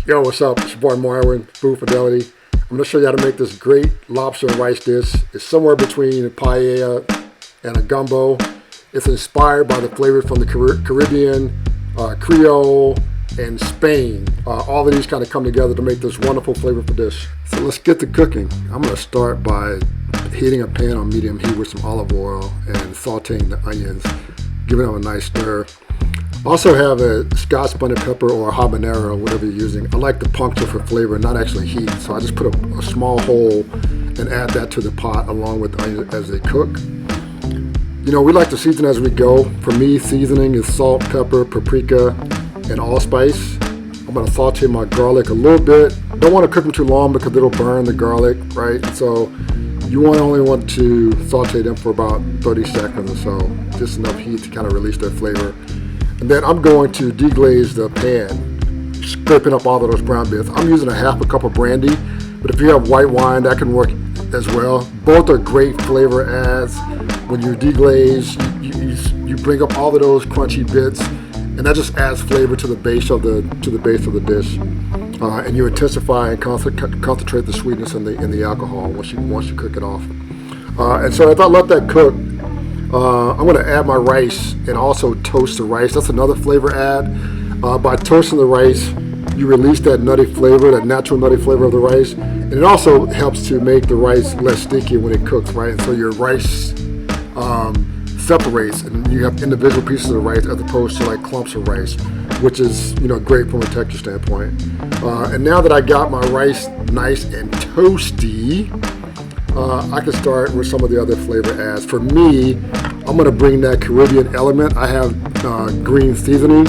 Yo, what's up? It's your boy Marwin, Food Fidelity. I'm going to show you how to make this great lobster and rice dish. It's somewhere between a paella and a gumbo. It's inspired by the flavors from the Caribbean, Creole, and Spain. All of these kind of come together to make this wonderful flavorful dish. So let's get to cooking. I'm going to start by heating a pan on medium heat with some olive oil and sauteing the onions, giving them a nice stir. Also have a Scotch bonnet pepper or a habanero, whatever you're using. I like the puncture for flavor, not actually heat. So I just put a small hole and add that to the pot along with the onions as they cook. You know, we like to season as we go. For me, seasoning is salt, pepper, paprika, and allspice. I'm gonna saute my garlic a little bit. Don't want to cook them too long because it'll burn the garlic, right? So you only want to saute them for about 30 seconds or so. Just enough heat to kind of release their flavor. And then I'm going to deglaze the pan, scraping up all of those brown bits. I'm using a half a cup of brandy, but if you have white wine, that can work as well. Both are great flavor adds. When you deglaze, you bring up all of those crunchy bits, and that just adds flavor to the base of the dish. And you intensify and concentrate the sweetness in the alcohol once you cook it off. And so if I let that cook, I'm going to add my rice and also toast the rice. That's another flavor add. By toasting the rice, you release that nutty flavor, that natural nutty flavor of the rice. And it also helps to make the rice less sticky when it cooks, right? And so your rice separates and you have individual pieces of rice as opposed to like clumps of rice, which is, you know, great from a texture standpoint. And now that I got my rice nice and toasty, I can start with some of the other flavor adds. For me, I'm going to bring that Caribbean element. I have green seasoning,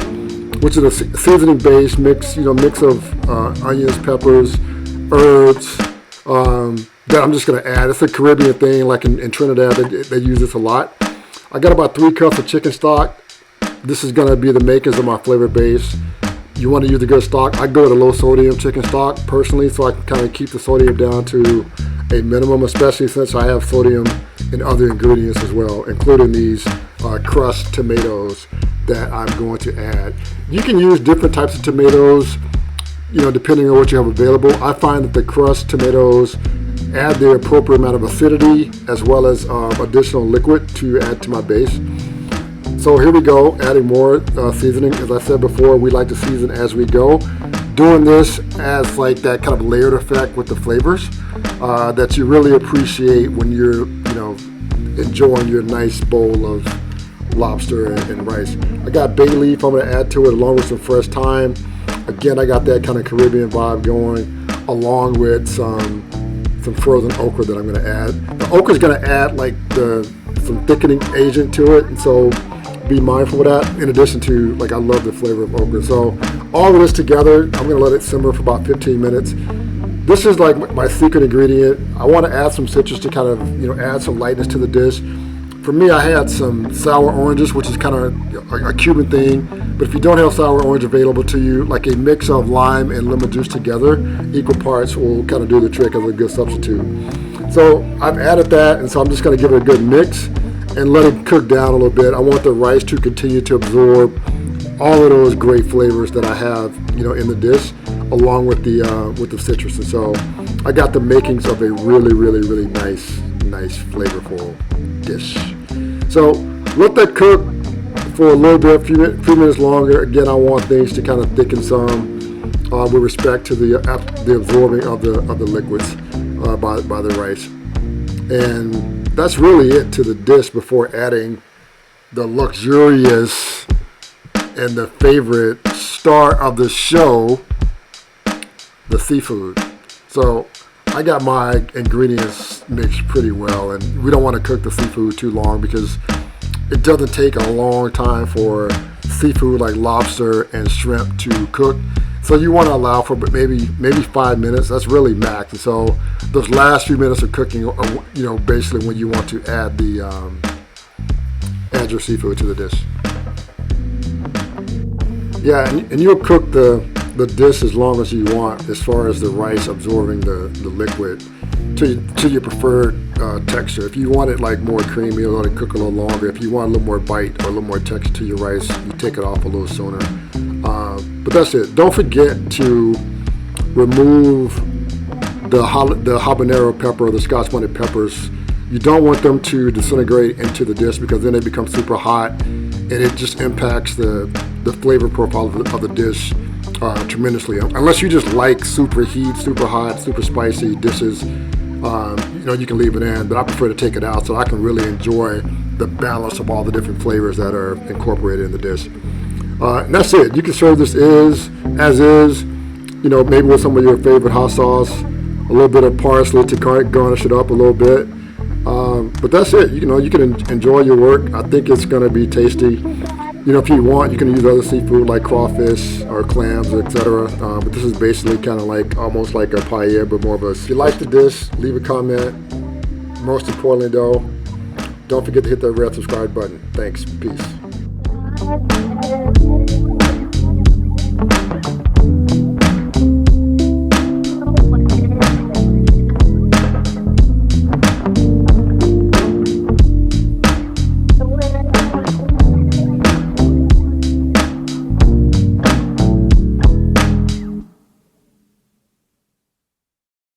which is a seasoning-based mix of onions, peppers, herbs that I'm just going to add. It's a Caribbean thing, like in Trinidad, they use this a lot. I got about 3 cups of chicken stock. This is going to be the makers of my flavor base. You want to use a good stock. I go with a low sodium chicken stock personally, so I can kind of keep the sodium down to a minimum, especially since I have sodium in other ingredients as well, including these crushed tomatoes that I'm going to add. You can use different types of tomatoes, you know, depending on what you have available. I find that the crushed tomatoes add the appropriate amount of acidity as well as additional liquid to add to my base. So here we go, adding more seasoning. As I said before, we like to season as we go. Doing this adds like that kind of layered effect with the flavors that you really appreciate when you're, you know, enjoying your nice bowl of lobster and rice. I got bay leaf I'm going to add to it along with some fresh thyme. Again, I got that kind of Caribbean vibe going, along with some frozen okra that I'm going to add. The okra is going to add like some thickening agent to it, and so be mindful of that. In addition to, like, I love the flavor of okra. So all of this together, I'm going to let it simmer for about 15 minutes. This is like my secret ingredient. I want to add some citrus to kind of, you know, add some lightness to the dish. For me, I had some sour oranges, which is kind of a Cuban thing. But if you don't have sour orange available to you, like a mix of lime and lemon juice together, equal parts will kind of do the trick as a good substitute. So I've added that, and so I'm just going to give it a good mix and let it cook down a little bit. I want the rice to continue to absorb all of those great flavors that I have, you know, in the dish, along with the citrus. And so I got the makings of a really, really, really nice, flavorful dish. So let that cook for a little bit, a few minutes longer. Again, I want things to kind of thicken some with respect to the absorbing of the liquids by the rice. And that's really it to the dish before adding the luxurious and the favorite star of the show, the seafood. So I got my ingredients mixed pretty well, and we don't want to cook the seafood too long because it doesn't take a long time for seafood like lobster and shrimp to cook. So you want to allow for maybe 5 minutes. That's really max. And so those last few minutes of cooking are, you know, basically when you want to add add your seafood to the dish. Yeah, and you'll cook the dish as long as you want, as far as the rice absorbing the liquid to your preferred texture. If you want it like more creamy, you'll let it cook a little longer. If you want a little more bite or a little more texture to your rice, you take it off a little sooner. But that's it. Don't forget to remove the habanero pepper, the Scotch bonnet peppers. You don't want them to disintegrate into the dish because then they become super hot and it just impacts the flavor profile of the dish tremendously. Unless you just like super heat, super hot, super spicy dishes, you can leave it in, but I prefer to take it out so I can really enjoy the balance of all the different flavors that are incorporated in the dish. And that's it. You can serve this as is, maybe with some of your favorite hot sauce, a little bit of parsley to garnish it up a little bit. But that's it. You can enjoy your work. I think it's going to be tasty. If you want, you can use other seafood like crawfish or clams, etc. But this is basically kind of like almost like a paella, but more of a. If you like the dish, leave a comment. Most importantly, though, don't forget to hit that red subscribe button. Thanks. Peace.